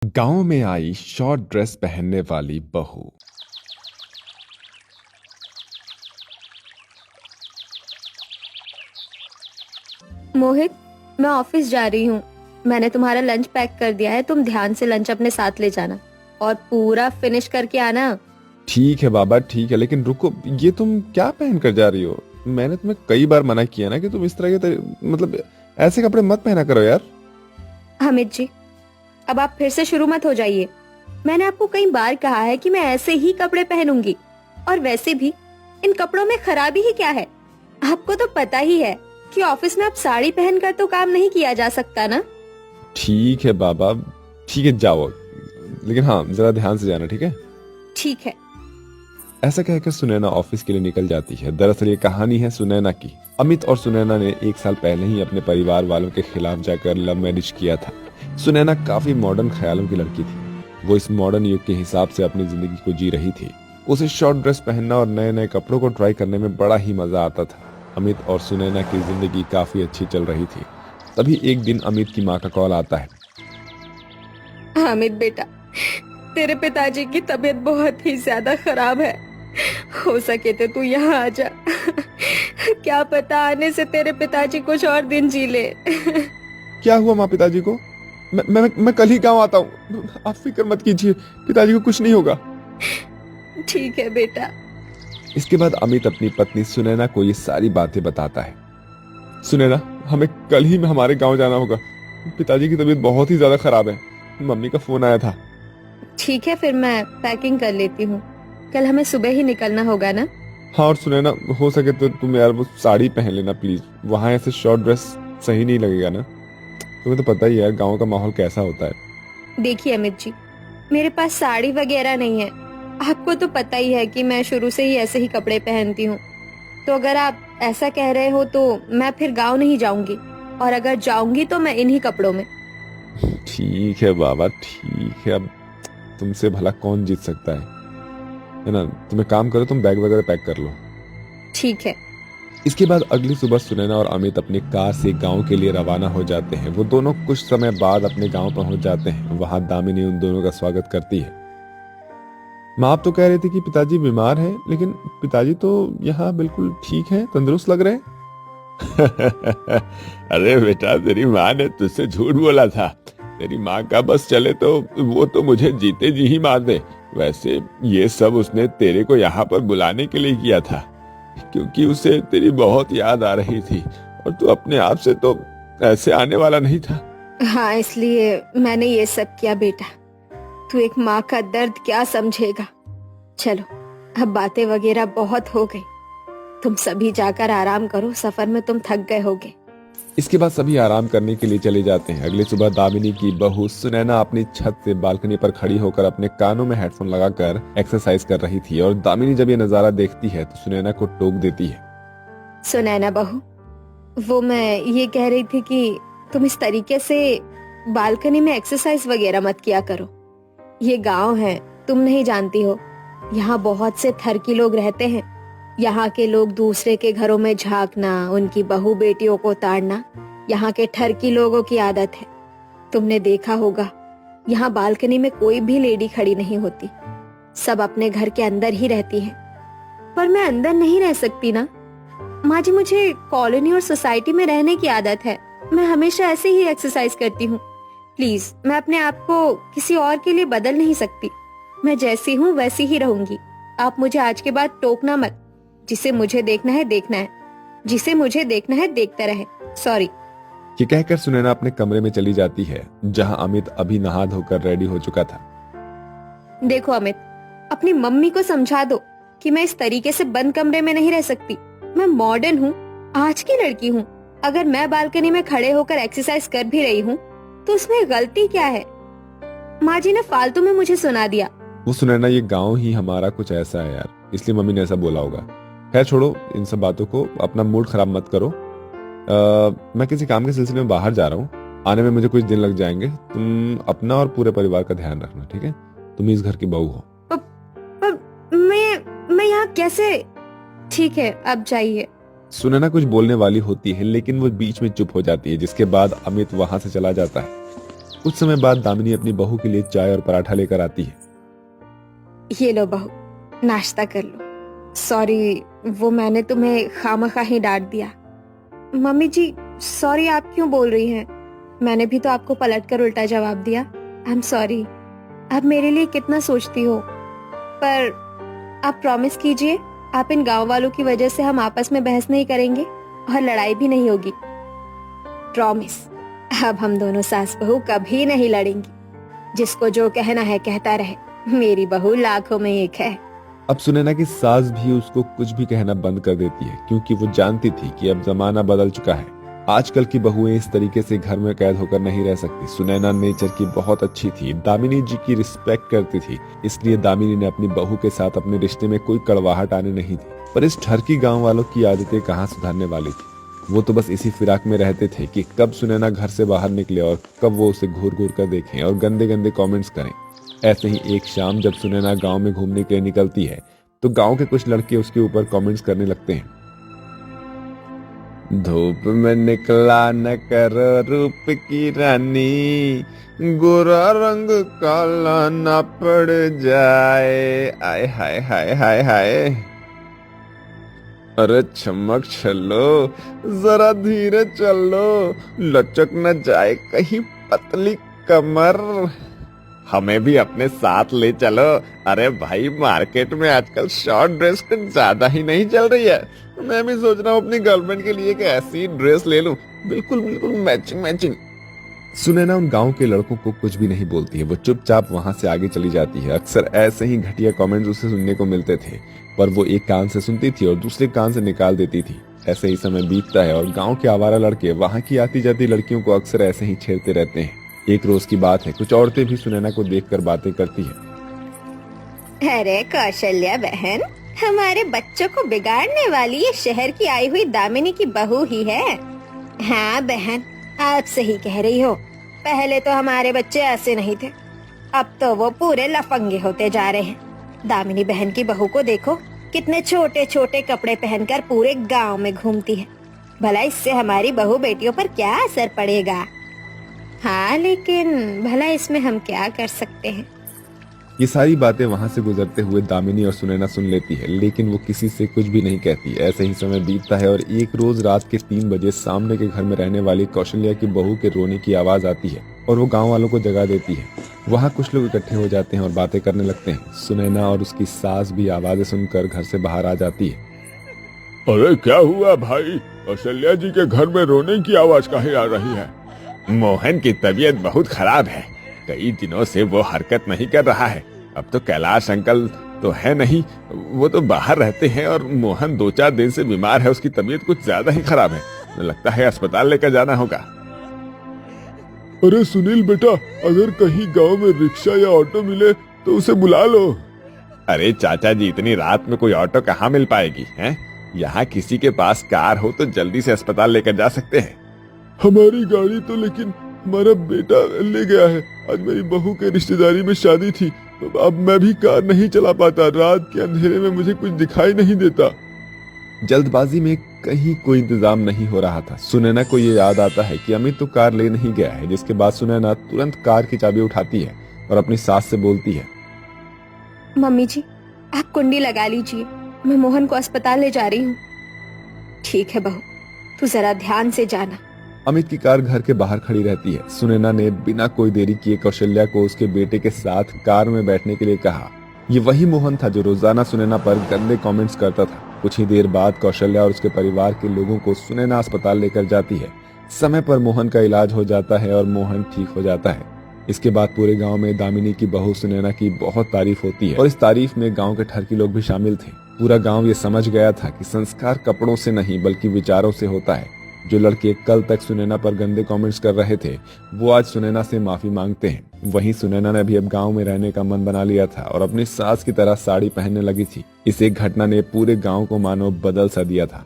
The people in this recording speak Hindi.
गांव में आई शॉर्ट ड्रेस पहनने वाली बहू। मोहित, मैं ऑफिस जा रही हूँ। मैंने तुम्हारा लंच पैक कर दिया है। तुम ध्यान से लंच अपने साथ ले जाना और पूरा फिनिश करके आना। ठीक है बाबा, ठीक है, लेकिन रुको, ये तुम क्या पहन कर जा रही हो? मैंने तुम्हें कई बार मना किया ना कि तुम इस तरह के मतलब ऐसे कपड़े मत पहना करो यार। अमित जी, अब आप फिर से शुरू मत हो जाइए। मैंने आपको कई बार कहा है कि मैं ऐसे ही कपड़े पहनूंगी, और वैसे भी इन कपड़ों में खराबी ही क्या है? आपको तो पता ही है कि ऑफिस में आप साड़ी पहनकर तो काम नहीं किया जा सकता ना। ठीक है बाबा, ठीक है, जाओ, लेकिन हाँ, जरा ध्यान से जाना, ठीक है? ठीक है। ऐसा कहकर सुनैना ऑफिस के लिए निकल जाती है। दरअसल ये कहानी है सुनैना की। अमित और सुनैना ने 1 साल पहले ही अपने परिवार वालों के खिलाफ जाकर लव मैरिज किया था। सुनैना काफी मॉडर्न ख्यालों की लड़की थी। वो इस मॉडर्न युग के हिसाब से अपनी जिंदगी को जी रही थी। उसे शॉर्ट ड्रेस पहनना और नए नए कपड़ों को ट्राई करने में बड़ा ही मजा आता था। अमित और सुनैना की जिंदगी काफी अच्छी चल रही थी। तभी एक दिन अमित की माँ का कॉल आता है। अमित बेटा, तेरे पिताजी की तबीयत बहुत ही ज्यादा खराब है। हो सके तो तू यहाँ आ जा। क्या पता आने से तेरे पिताजी कुछ और दिन जी ले। क्या हुआ माँ पिताजी को? मैं कल ही गाँव आता हूँ, आप फिक्र मत कीजिए, पिताजी को कुछ नहीं होगा। ठीक है बेटा। इसके बाद अमित अपनी पत्नी सुनैना को ये सारी बातें बताता है। सुनैना, हमें कल ही में हमारे गांव जाना होगा। पिताजी की तबीयत बहुत ही ज्यादा खराब है। मम्मी का फोन आया था। ठीक है, फिर मैं पैकिंग कर लेती हूँ। कल हमें सुबह ही निकलना होगा ना? हाँ, और सुनैना, हो सके तो तुम यार वो साड़ी पहन लेना प्लीज। वहां ऐसे शॉर्ट ड्रेस सही नहीं लगेगा ना। तुम्हें तो पता ही है यार गाँव का माहौल कैसा होता है। देखिए अमित जी, मेरे पास साड़ी वगैरह नहीं है। आपको तो पता ही है कि मैं शुरू से ही ऐसे ही कपड़े पहनती हूँ। तो अगर आप ऐसा कह रहे हो तो मैं फिर गांव नहीं जाऊंगी, और अगर जाऊंगी तो मैं इन्हीं कपड़ों में। ठीक है बाबा, ठीक है। अब तुमसे भला कौन जीत सकता है ना? तुम एक काम करो, तुम बैग वगैरह पैक कर लो। ठीक है। इसके बाद अगली सुबह सुनैना और अमित अपनी कार से गांव के लिए रवाना हो जाते हैं। वो दोनों कुछ समय बाद अपने गांव पहुंच जाते हैं। वहां दामिनी उन दोनों का स्वागत करती है। माँ, आप तो कह रहे थे कि पिताजी बीमार हैं, लेकिन पिताजी तो यहाँ बिल्कुल ठीक हैं, तंदुरुस्त लग रहे हैं। अरे बेटा, तेरी माँ ने तुझसे झूठ बोला था। तेरी माँ का बस चले तो वो तो मुझे जीते जी ही मार दे। वैसे ये सब उसने तेरे को यहाँ पर बुलाने के लिए किया था, क्योंकि उसे तेरी बहुत याद आ रही थी, और तू अपने आप से तो ऐसे आने वाला नहीं था। हाँ, इसलिए मैंने ये सब किया बेटा। तू एक माँ का दर्द क्या समझेगा। चलो, अब बातें वगैरह बहुत हो गई। तुम सभी जाकर आराम करो, सफर में तुम थक गए होगे। इसके बाद सभी आराम करने के लिए चले जाते हैं। अगली सुबह दामिनी की बहू सुनैना अपनी छत से बालकनी पर खड़ी होकर अपने कानों में हेडफोन लगाकर एक्सरसाइज कर रही थी। और दामिनी जब ये नजारा देखती है तो सुनैना को टोक देती है। सुनैना बहू, वो मैं ये कह रही थी कि तुम इस तरीके से बालकनी में एक्सरसाइज वगैरह मत किया करो। ये गांव है, तुम नहीं जानती हो। यहाँ बहुत से थरकी लोग रहते हैं। यहाँ के लोग दूसरे के घरों में झांकना, उनकी बहू बेटियों को ताड़ना, यहाँ के ठरकी लोगों की आदत है। तुमने देखा होगा, यहाँ बालकनी में कोई भी लेडी खड़ी नहीं होती। सब अपने घर के अंदर ही रहती हैं। पर मैं अंदर नहीं रह सकती ना माँ जी, मुझे कॉलोनी और सोसाइटी में रहने की आदत है। मैं हमेशा ऐसे ही एक्सरसाइज करती हूँ। प्लीज, मैं अपने आप को किसी और के लिए बदल नहीं सकती। मैं जैसी हूँ वैसी ही रहूंगी। आप मुझे आज के बाद टोकना मत। जिसे मुझे देखना है देखना है, जिसे मुझे देखना है देखता रहे। सॉरी। ये कहकर सुनैना अपने कमरे में चली जाती है, जहां अमित अभी नहा धोकर रेडी हो चुका था। देखो अमित, अपनी मम्मी को समझा दो कि मैं इस तरीके से बंद कमरे में नहीं रह सकती। मैं मॉडर्न हूँ, आज की लड़की हूँ। अगर मैं बालकनी में खड़े होकर एक्सरसाइज कर भी रही हूँ तो उसमें गलती क्या है? माँ जी ने फालतू में मुझे सुना दिया। वो सुनैना, ये गांव ही हमारा कुछ ऐसा है यार, इसलिए मम्मी ने ऐसा बोला होगा। खैर छोड़ो इन सब बातों को, अपना मूड खराब मत करो। मैं किसी काम के सिलसिले में बाहर जा रहा हूँ, आने में मुझे कुछ दिन लग जाएंगे। तुम अपना और पूरे परिवार का ध्यान रखना, ठीक है? तुम इस घर की बहू हो। मैं यहाँ कैसे? ठीक है, अब जाइए। सुनैना कुछ बोलने वाली होती है, लेकिन वो बीच में चुप हो जाती है, जिसके बाद अमित वहां से चला जाता है। कुछ समय बाद दामिनी अपनी बहू के लिए चाय और पराठा लेकर आती है। ये लो बहू, नाश्ता कर लो। सॉरी, वो मैंने तुम्हें खामखा ही डांट दिया। मम्मी जी, सॉरी आप क्यों बोल रही हैं? मैंने भी तो आपको पलटकर उल्टा जवाब दिया। I am sorry. आप मेरे लिए कितना सोचती हो, पर आप प्रॉमिस कीजिए आप इन गांव वालों की वजह से हम आपस में बहस नहीं करेंगे और लड़ाई भी नहीं होगी। प्रॉमिस। अब हम दोनों सास बहू कभी नहीं लड़ेंगी। जिसको जो कहना है कहता रहे, मेरी बहू लाखों में एक है। अब सुनैना की सास भी उसको कुछ भी कहना बंद कर देती है, क्योंकि वो जानती थी कि अब जमाना बदल चुका है। आजकल की बहुएं इस तरीके से घर में कैद होकर नहीं रह सकती। सुनैना नेचर की बहुत अच्छी थी, दामिनी जी की रिस्पेक्ट करती थी, इसलिए दामिनी ने अपनी बहू के साथ अपने रिश्ते में कोई कड़वाहट आने नहीं दी। पर इस ठरकी गांव वालों की आदतें कहाँ सुधारने वाली थी। वो तो बस इसी फिराक में रहते थे कि कब सुनैना घर से बाहर निकले और कब वो उसे घूर घूर कर देखें और गंदे गंदे कमेंट्स करें। ऐसे ही एक शाम जब सुनैना गांव में घूमने के लिए निकलती है तो गांव के कुछ लड़के उसके ऊपर कमेंट्स करने लगते हैं। धूप में निकला न करो रूप की रानी, गोरा रंग काला ना पड़ जाए। आय हाय हाय हाय हाय। अरे चमक चलो, जरा धीरे चलो, लचक न जाए कहीं पतली कमर। हमें भी अपने साथ ले चलो। अरे भाई, मार्केट में आजकल शॉर्ट ड्रेस कुछ ज्यादा ही नहीं चल रही है। मैं भी सोच रहा हूँ अपनी गर्लफ्रेंड के लिए एक ऐसी ड्रेस ले लूं, बिल्कुल बिल्कुल मैचिंग मैचिंग। सुनैना उन गांव के लड़कों को कुछ भी नहीं बोलती है, वो चुपचाप वहां से आगे चली जाती है। अक्सर ऐसे ही घटिया कमेंट्स उसे सुनने को मिलते थे, पर वो एक कान से सुनती थी और दूसरे कान से निकाल देती थी। ऐसे ही समय बीतता है और गांव के आवारा लड़के वहां की आती जाती लड़कियों को अक्सर ऐसे ही छेड़ते रहते हैं। एक रोज की बात है, कुछ औरतें भी सुनैना को देखकर बातें करती है। अरे कौशल्या बहन, हमारे बच्चों को बिगाड़ने वाली ये शहर की आई हुई दामिनी की बहू ही है। हाँ बहन, आप सही कह रही हो। पहले तो हमारे बच्चे ऐसे नहीं थे, अब तो वो पूरे लफंगे होते जा रहे हैं। दामिनी बहन की बहू को देखो, कितने छोटे छोटे कपड़े पहनकर पूरे गांव में घूमती है। भला इससे हमारी बहू बेटियों पर क्या असर पड़ेगा? हाँ, लेकिन भला इसमें हम क्या कर सकते हैं? ये सारी बातें वहां से गुजरते हुए दामिनी और सुनैना सुन लेती है, लेकिन वो किसी से कुछ भी नहीं कहती। ऐसे ही समय बीतता है और एक रोज रात के 3 बजे सामने के घर में रहने वाली कौशल्या की बहू के रोने की आवाज आती है और वो गांव वालों को जगा देती है। वहां कुछ लोग इकट्ठे हो जाते हैं और बातें करने लगते हैं। सुनैना और उसकी सास भी आवाजें सुनकर घर से बाहर आ जाती है। अरे क्या हुआ भाई, कौशल्या जी के घर में रोने की आवाज काहे आ रही है? मोहन की तबीयत बहुत खराब है, कई दिनों से वो हरकत नहीं कर रहा है। अब तो कैलाश अंकल तो है नहीं, वो तो बाहर रहते हैं और मोहन 2-4 दिन से बीमार है। उसकी तबीयत कुछ ज्यादा ही खराब है, लगता है अस्पताल लेकर जाना होगा। अरे सुनील बेटा, अगर कहीं गांव में रिक्शा या ऑटो मिले तो उसे बुला लो। अरे चाचा जी, इतनी रात में कोई ऑटो कहाँ मिल पाएगी हैं? यहाँ किसी के पास कार हो तो जल्दी से अस्पताल लेकर जा सकते हैं। हमारी गाड़ी तो लेकिन हमारा बेटा ले गया है। आज मेरी बहू के रिश्तेदारी में शादी थी, अब मैं भी कार नहीं चला पाता। रात के अंधेरे में मुझे कुछ दिखाई नहीं देता। जल्दबाजी में कहीं कोई इंतजाम नहीं हो रहा था। सुनैना को ये याद आता है कि अमित तो कार ले नहीं गया है, जिसके बाद सुनैना तुरंत कार की चाबी उठाती है और अपनी सास से बोलती है, मम्मी जी, आप कुंडी लगा लीजिए, मैं मोहन को अस्पताल ले जा रही हूँ। ठीक है बहू, तू जरा ध्यान से जाना। अमित की कार घर के बाहर खड़ी रहती है। सुनैना ने बिना कोई देरी किए कौशल्या को उसके बेटे के साथ कार में बैठने के लिए कहा। ये वही मोहन था जो रोजाना सुनैना पर गंदे कमेंट्स करता था। कुछ ही देर बाद कौशल्या और उसके परिवार के लोगों को सुनैना अस्पताल लेकर जाती है। समय पर मोहन का इलाज हो जाता है और मोहन ठीक हो जाता है। इसके बाद पूरे गांव में दामिनी की बहू सुनैना की बहुत तारीफ होती है और इस तारीफ में गांव के ठरकी लोग भी शामिल थे। पूरा गांव ये समझ गया था कि संस्कार कपड़ों से नहीं बल्कि विचारों से होता है। जो लड़के कल तक सुनैना पर गंदे कमेंट्स कर रहे थे, वो आज सुनैना से माफी मांगते हैं। वहीं सुनैना ने भी अब गांव में रहने का मन बना लिया था और अपनी सास की तरह साड़ी पहनने लगी थी। इस एक घटना ने पूरे गांव को मानो बदल सा दिया था।